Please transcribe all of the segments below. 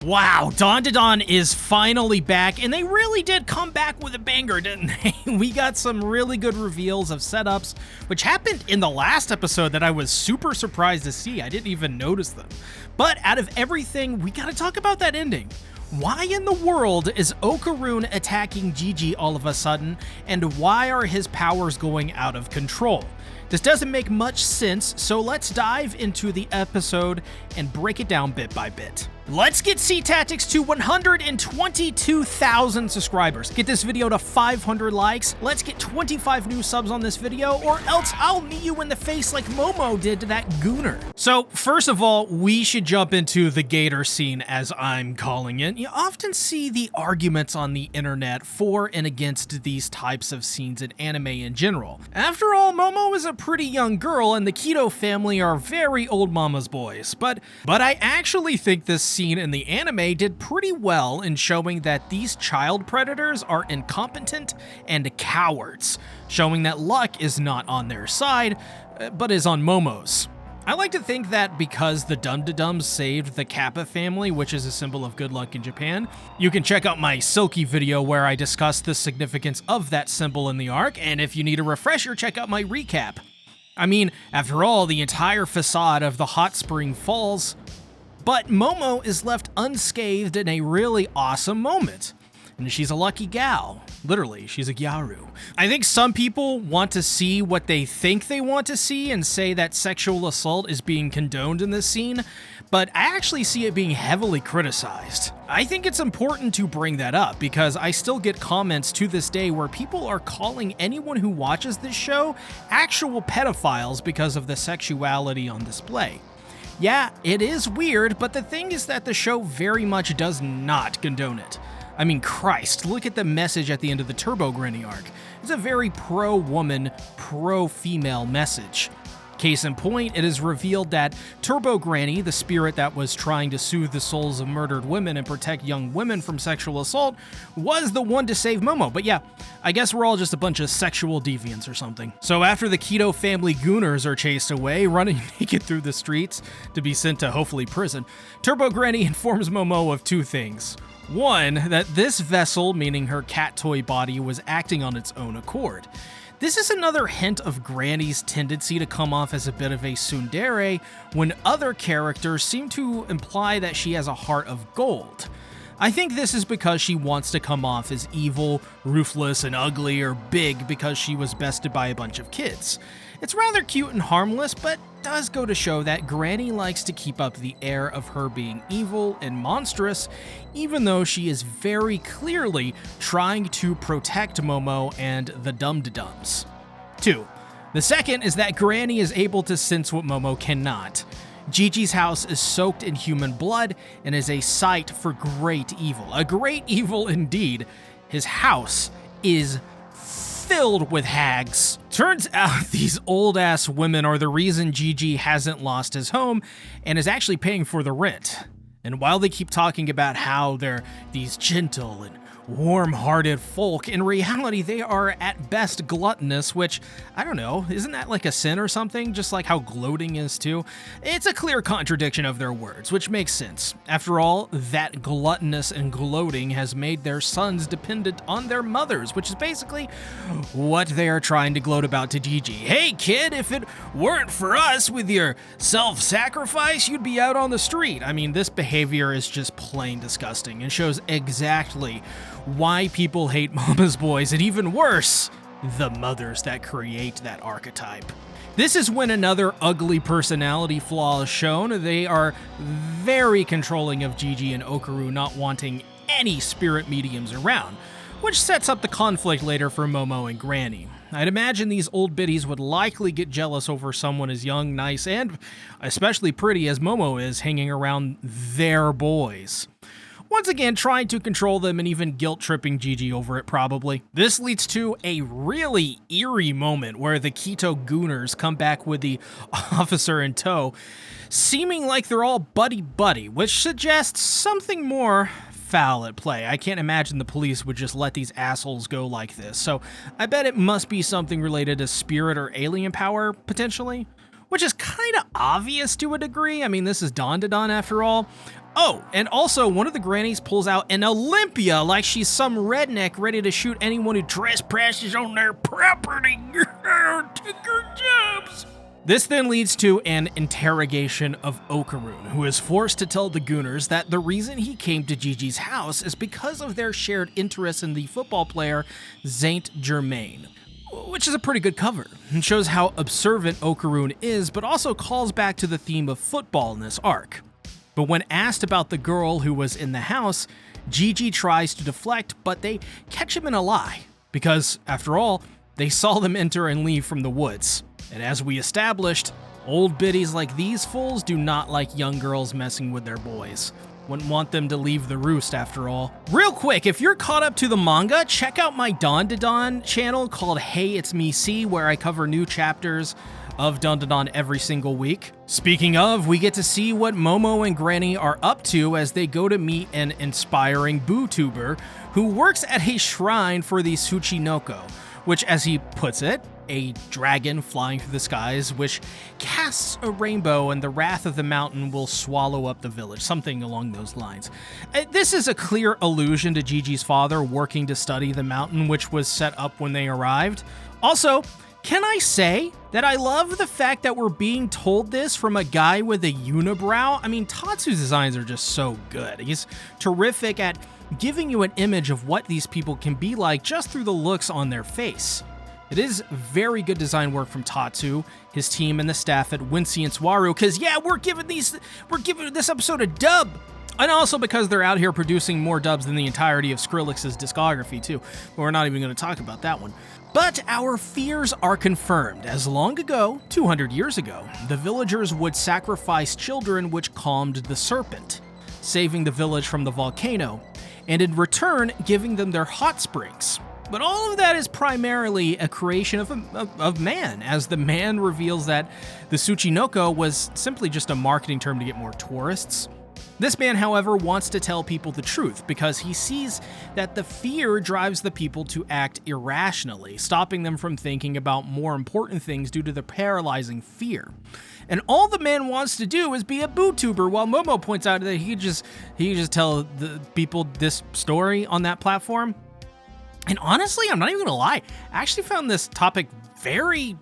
Wow, Dandadan is finally back, and they really did come back with a banger, didn't they? We got some really good reveals of setups, which happened in the last episode that I was super surprised to see. I didn't even notice them. But out of everything, we gotta talk about that ending. Why in the world is Okaroon attacking Gigi all of a sudden, and why are his powers going out of control? This doesn't make much sense, so let's dive into the episode and break it down bit by bit. Let's get Sea Tactics to 122,000 subscribers. Get this video to 500 likes. Let's get 25 new subs on this video, or else I'll knee you in the face like Momo did to that gooner. So first of all, we should jump into the gator scene, as I'm calling it. You often see the arguments on the internet for and against these types of scenes in anime in general. After all, Momo is a pretty young girl, and the Keto family are very old mama's boys. But I actually think this scene in the anime did pretty well in showing that these child predators are incompetent and cowards, showing that luck is not on their side, but is on Momo's. I like to think that because the Dum-de-Dums saved the Kappa family, which is a symbol of good luck in Japan. You can check out my Silky video where I discuss the significance of that symbol in the arc, and if you need a refresher, check out my recap. I mean, after all, the entire facade of the hot spring falls, but Momo is left unscathed in a really awesome moment. And she's a lucky gal. Literally, she's a gyaru. I think some people want to see what they think they want to see and say that sexual assault is being condoned in this scene, but I actually see it being heavily criticized. I think it's important to bring that up because I still get comments to this day where people are calling anyone who watches this show actual pedophiles because of the sexuality on display. Yeah, it is weird, but the thing is that the show very much does not condone it. I mean, Christ, look at the message at the end of the Turbo Granny arc. It's a very pro-woman, pro-female message. Case in point, it is revealed that Turbo Granny, the spirit that was trying to soothe the souls of murdered women and protect young women from sexual assault, was the one to save Momo. But yeah, I guess we're all just a bunch of sexual deviants or something. So after the Keto family gooners are chased away, running naked through the streets to be sent to hopefully prison, Turbo Granny informs Momo of two things. One, that this vessel, meaning her cat toy body, was acting on its own accord. This is another hint of Granny's tendency to come off as a bit of a tsundere when other characters seem to imply that she has a heart of gold. I think this is because she wants to come off as evil, ruthless, and ugly, or big because she was bested by a bunch of kids. It's rather cute and harmless, but does go to show that Granny likes to keep up the air of her being evil and monstrous, even though she is very clearly trying to protect Momo and the Dum-de-Dums. 2. The second is that Granny is able to sense what Momo cannot. Gigi's house is soaked in human blood and is a site for great evil. A great evil indeed. His house is filled with hags. Turns out these old-ass women are the reason Gigi hasn't lost his home and is actually paying for the rent. And while they keep talking about how they're these gentle and warm-hearted folk, in reality they are at best gluttonous, which, I don't know, isn't that like a sin or something? Just like how gloating is too? It's a clear contradiction of their words, which makes sense. After all, that gluttonous and gloating has made their sons dependent on their mothers, which is basically what they are trying to gloat about to Gigi. Hey kid, if it weren't for us with your self-sacrifice, you'd be out on the street. I mean, this behavior is just plain disgusting and shows exactly why people hate mama's boys, and even worse, the mothers that create that archetype. This is when another ugly personality flaw is shown. They are very controlling of Gigi and Okaru not wanting any spirit mediums around, which sets up the conflict later for Momo and Granny. I'd imagine these old biddies would likely get jealous over someone as young, nice, and especially pretty as Momo is hanging around their boys. Once again, trying to control them and even guilt-tripping Gigi over it, probably. This leads to a really eerie moment where the Keto gooners come back with the officer in tow, seeming like they're all buddy-buddy, which suggests something more foul at play. I can't imagine the police would just let these assholes go like this, so I bet it must be something related to spirit or alien power, potentially. Which is kind of obvious to a degree. I mean, this is Dandadan after all. Oh, and also one of the grannies pulls out an Olympia like she's some redneck ready to shoot anyone who trespasses on their property. Take your jobs. This then leads to an interrogation of Okaroon, who is forced to tell the Gooners that the reason he came to Gigi's house is because of their shared interest in the football player Saint Germain, which is a pretty good cover and shows how observant Okaroon is, but also calls back to the theme of football in this arc. But when asked about the girl who was in the house, Gigi tries to deflect, but they catch him in a lie, because, after all, they saw them enter and leave from the woods. And as we established, old biddies like these fools do not like young girls messing with their boys. Wouldn't want them to leave the roost after all. Real quick, if you're caught up to the manga, check out my Dandadan channel called Hey It's Me C, where I cover new chapters of Dandadan every single week. Speaking of, we get to see what Momo and Granny are up to as they go to meet an inspiring bootuber who works at a shrine for the Tsuchinoko, which, as he puts it, a dragon flying through the skies, which casts a rainbow and the wrath of the mountain will swallow up the village, something along those lines. This is a clear allusion to Gigi's father working to study the mountain, which was set up when they arrived. Also, can I say that I love the fact that we're being told this from a guy with a unibrow? I mean, Tatsu's designs are just so good. He's terrific at giving you an image of what these people can be like just through the looks on their face. It is very good design work from Tatsu, his team, and the staff at Wincy and Swaru, because yeah, we're giving this episode a dub. And also because they're out here producing more dubs than the entirety of Skrillex's discography too. But we're not even going to talk about that one. But our fears are confirmed, as long ago, 200 years ago, the villagers would sacrifice children which calmed the serpent, saving the village from the volcano, and in return giving them their hot springs. But all of that is primarily a creation of man, as the man reveals that the Tsuchinoko was simply just a marketing term to get more tourists. This man, however, wants to tell people the truth because he sees that the fear drives the people to act irrationally, stopping them from thinking about more important things due to the paralyzing fear. And all the man wants to do is be a bootuber, while Momo points out that he could just tell the people this story on that platform. And honestly, I'm not even gonna lie, I actually found this topic very,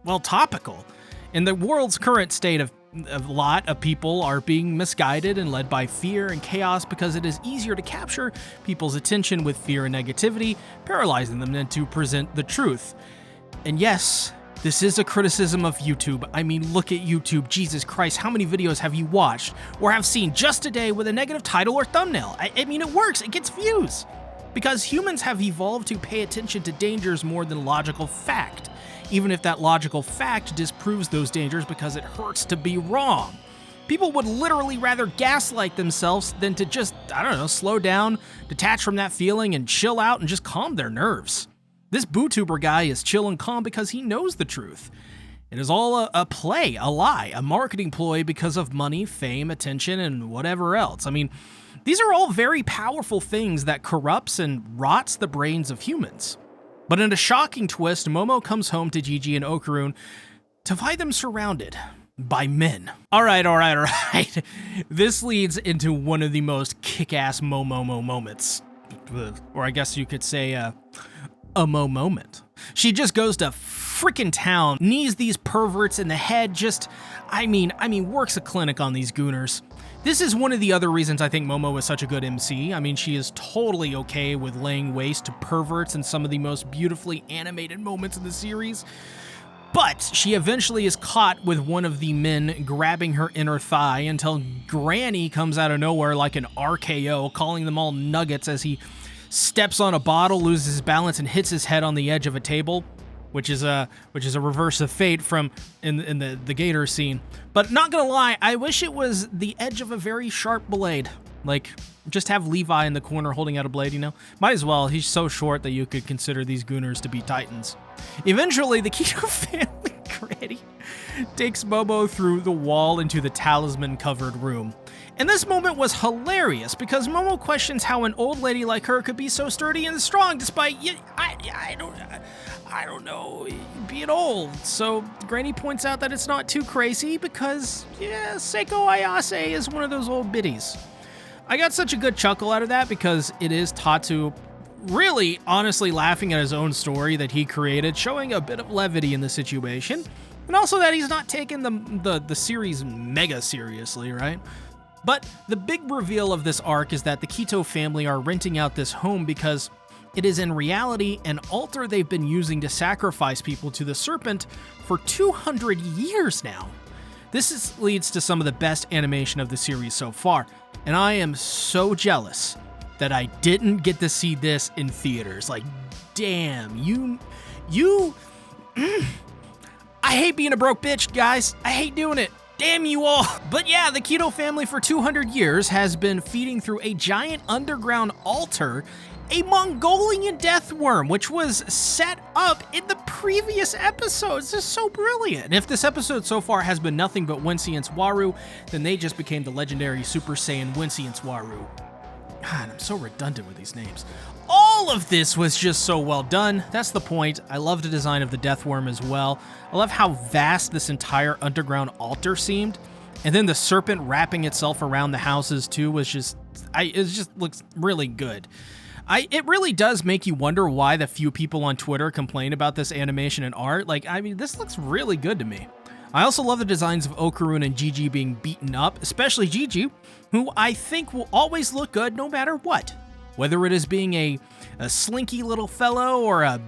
well, topical. In the world's current state of a lot of people are being misguided and led by fear and chaos because it is easier to capture people's attention with fear and negativity, paralyzing them than to present the truth. And yes, this is a criticism of YouTube. I mean, look at YouTube. Jesus Christ, how many videos have you watched or have seen just today with a negative title or thumbnail? I mean, it works. It gets views. Because humans have evolved to pay attention to dangers more than logical fact, even if that logical fact disproves those dangers because it hurts to be wrong. People would literally rather gaslight themselves than to just, I don't know, slow down, detach from that feeling, and chill out and just calm their nerves. This bootuber guy is chill and calm because he knows the truth. It is all a play, a lie, a marketing ploy because of money, fame, attention, and whatever else. I mean, these are all very powerful things that corrupts and rots the brains of humans. But in a shocking twist, Momo comes home to Gigi and Okaroon to find them surrounded by men. All right. This leads into one of the most kick-ass Momo moments. Or I guess you could say a Mo moment. She just goes to freaking town, knees these perverts in the head, works a clinic on these gooners. This is one of the other reasons I think Momo is such a good MC. I mean, she is totally okay with laying waste to perverts in some of the most beautifully animated moments in the series. But she eventually is caught with one of the men grabbing her inner thigh until Granny comes out of nowhere like an RKO, calling them all nuggets as he steps on a bottle, loses his balance, and hits his head on the edge of a table. Which is a reverse of fate from in the gator scene. But not gonna lie, I wish it was the edge of a very sharp blade. Like, just have Levi in the corner holding out a blade, you know? Might as well, he's so short that you could consider these gooners to be titans. Eventually, the Keto family Granny takes Momo through the wall into the talisman-covered room. And this moment was hilarious because Momo questions how an old lady like her could be so sturdy and strong despite, I don't know, being old. So Granny points out that it's not too crazy because, yeah, Seiko Ayase is one of those old biddies. I got such a good chuckle out of that because it is Tatsu really honestly laughing at his own story that he created, showing a bit of levity in the situation, and also that he's not taking the series mega seriously, right? But the big reveal of this arc is that the Kito family are renting out this home because it is in reality an altar they've been using to sacrifice people to the serpent for 200 years now. This leads to some of the best animation of the series so far, and I am so jealous that I didn't get to see this in theaters. Like, damn, I hate being a broke bitch, guys. I hate doing it. Damn you all. But yeah, the Kito family for 200 years has been feeding through a giant underground altar a Mongolian death worm, which was set up in the previous episodes. This is so brilliant. And if this episode so far has been nothing but Wincience Waru, then they just became the legendary Super Saiyan Wincience Waru. God, I'm so redundant with these names. All of this was just so well done. That's the point. I love the design of the death worm as well. I love how vast this entire underground altar seemed. And then the serpent wrapping itself around the houses too was just, it just looks really good. It really does make you wonder why the few people on Twitter complain about this animation and art. Like, I mean, this looks really good to me. I also love the designs of Okarun and Gigi being beaten up, especially Gigi, who I think will always look good no matter what. Whether it is being a slinky little fellow or a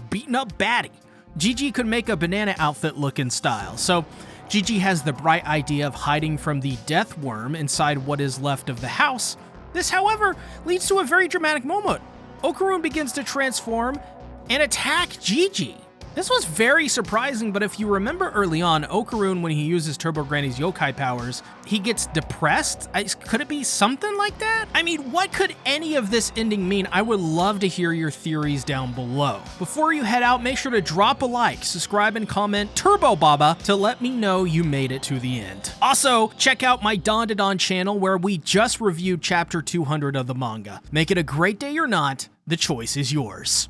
beaten up baddie, Gigi could make a banana outfit look in style. So Gigi has the bright idea of hiding from the death worm inside what is left of the house. This, however, leads to a very dramatic moment. Okarun begins to transform and attack Gigi. This was very surprising, but if you remember early on, Okarun, when he uses Turbo Granny's yokai powers, he gets depressed? Could it be something like that? I mean, what could any of this ending mean? I would love to hear your theories down below. Before you head out, make sure to drop a like, subscribe, and comment Turbo Baba to let me know you made it to the end. Also, check out my Dandadan channel where we just reviewed chapter 200 of the manga. Make it a great day or not, the choice is yours.